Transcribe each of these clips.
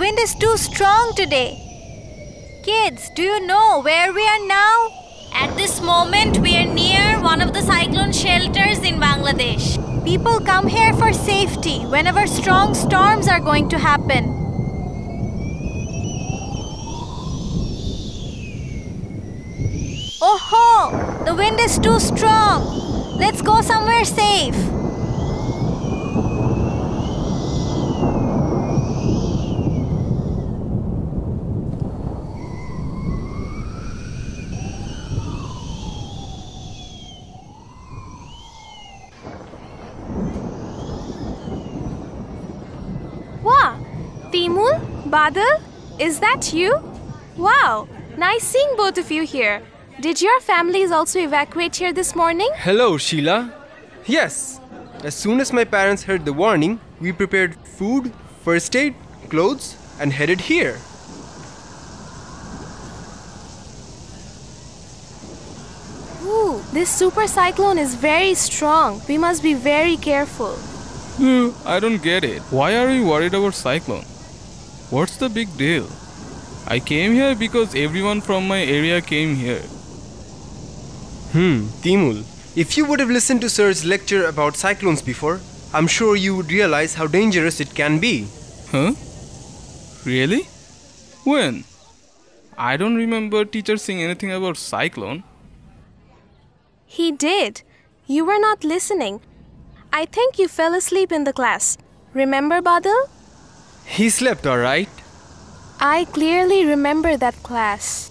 wind is too strong today. Kids, do you know where we are now? At this moment, we are near one of the cyclone shelters in Bangladesh. People come here for safety whenever strong storms are going to happen. Oh ho! The wind is too strong. Let's go somewhere safe. Wow! Timul, Badal, is that you? Wow! Nice seeing both of you here. Did your families also evacuate here this morning? Hello, Sheila. Yes. As soon as my parents heard the warning, we prepared food, first aid, clothes, and headed here. Ooh, this super cyclone is very strong. We must be very careful. I don't get it. Why are you worried about cyclone? What's the big deal? I came here because everyone from my area came here. Timul, if you would have listened to Sir's lecture about cyclones before, I'm sure you would realize how dangerous it can be. Huh? Really? When? I don't remember teacher saying anything about cyclone. He did. You were not listening. I think you fell asleep in the class. Remember, Badal? He slept all right. I clearly remember that class.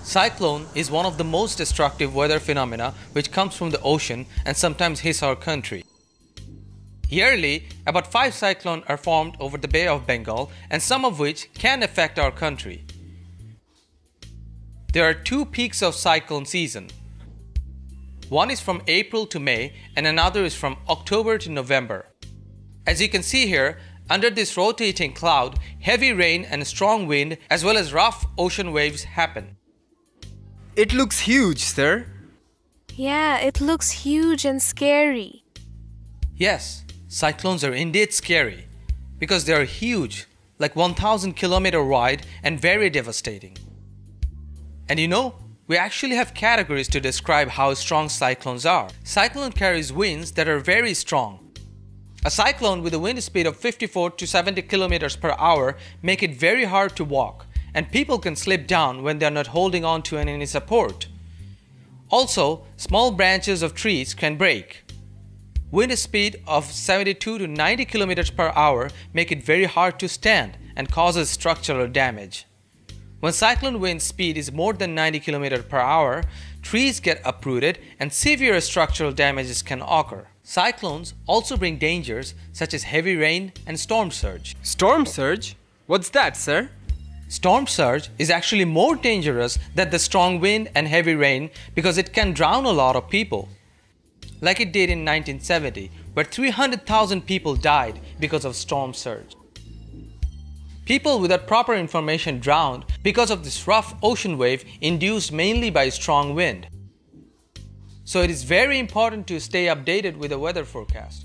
Cyclone is one of the most destructive weather phenomena which comes from the ocean and sometimes hits our country. Yearly, about 5 cyclones are formed over the Bay of Bengal, and some of which can affect our country. There are 2 peaks of cyclone season. One is from April to May and another is from October to November. As you can see here, under this rotating cloud, heavy rain and strong wind as well as rough ocean waves happen. It looks huge, sir. Yeah, it looks huge and scary. Yes, cyclones are indeed scary because they are huge, like 1,000 km wide and very devastating. And you know, we actually have categories to describe how strong cyclones are. Cyclone carries winds that are very strong. A cyclone with a wind speed of 54 to 70 km per hour make it very hard to walk, and people can slip down when they are not holding on to any support. Also, small branches of trees can break. Wind speed of 72 to 90 km per hour make it very hard to stand and causes structural damage. When cyclone wind speed is more than 90 km per hour, trees get uprooted and severe structural damages can occur. Cyclones also bring dangers such as heavy rain and storm surge. Storm surge? What's that, sir? Storm surge is actually more dangerous than the strong wind and heavy rain because it can drown a lot of people. Like it did in 1970, where 300,000 people died because of storm surge. People without proper information drowned because of this rough ocean wave induced mainly by strong wind. So it is very important to stay updated with the weather forecast.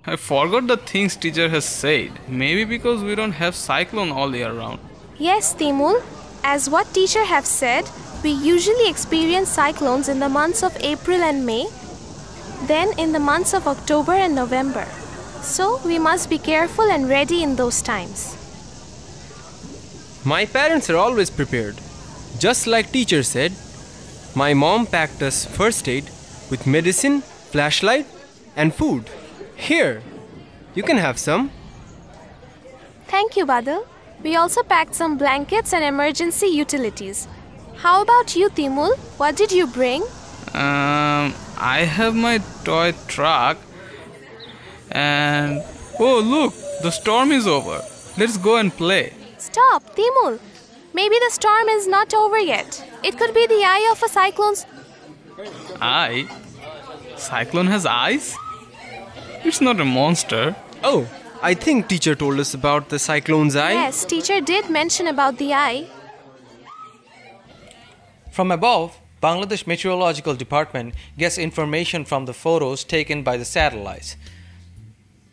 I forgot the things teacher has said. Maybe because we don't have cyclone all year round. Yes, Timul. As what teacher have said, we usually experience cyclones in the months of April and May, then in the months of October and November. So we must be careful and ready in those times. My parents are always prepared. Just like teacher said, my mom packed us first aid with medicine, flashlight, and food. Here, you can have some. Thank you, Badal. We also packed some blankets and emergency utilities. How about you, Timul? What did you bring? I have my toy truck and... Oh, look! The storm is over. Let's go and play. Stop, Timul. Maybe the storm is not over yet. It could be the eye of a cyclone's... Eye? Cyclone has eyes? It's not a monster. Oh, I think teacher told us about the cyclone's eye. Yes, teacher did mention about the eye. From above, Bangladesh Meteorological Department gets information from the photos taken by the satellites.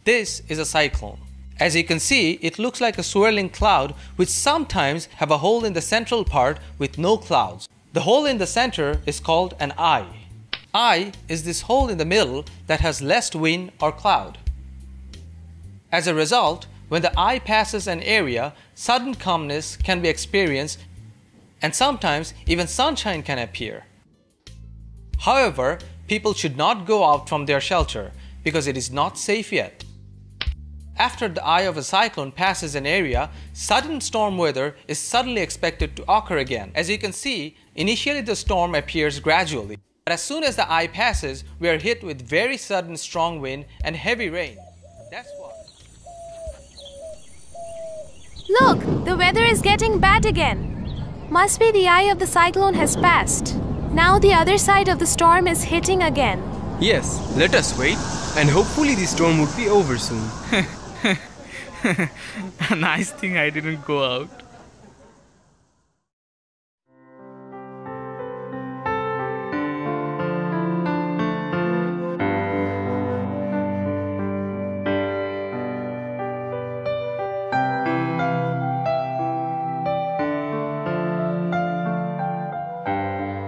This is a cyclone. As you can see, it looks like a swirling cloud which sometimes have a hole in the central part with no clouds. The hole in the center is called an eye. Eye is this hole in the middle that has less wind or cloud. As a result, when the eye passes an area, sudden calmness can be experienced and sometimes even sunshine can appear. However, people should not go out from their shelter because it is not safe yet. After the eye of a cyclone passes an area, sudden storm weather is suddenly expected to occur again. As you can see, initially the storm appears gradually, but as soon as the eye passes, we are hit with very sudden strong wind and heavy rain. That's why. Look, the weather is getting bad again. Must be the eye of the cyclone has passed. Now the other side of the storm is hitting again. Yes, let us wait, and hopefully the storm would be over soon. A nice thing I didn't go out.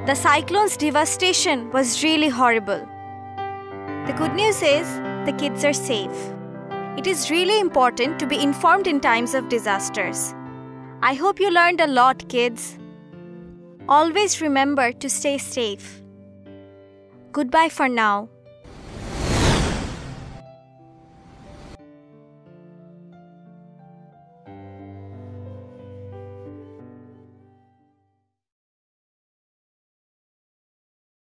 The cyclone's devastation was really horrible. The good news is the kids are safe. It is really important to be informed in times of disasters. I hope you learned a lot, kids. Always remember to stay safe. Goodbye for now.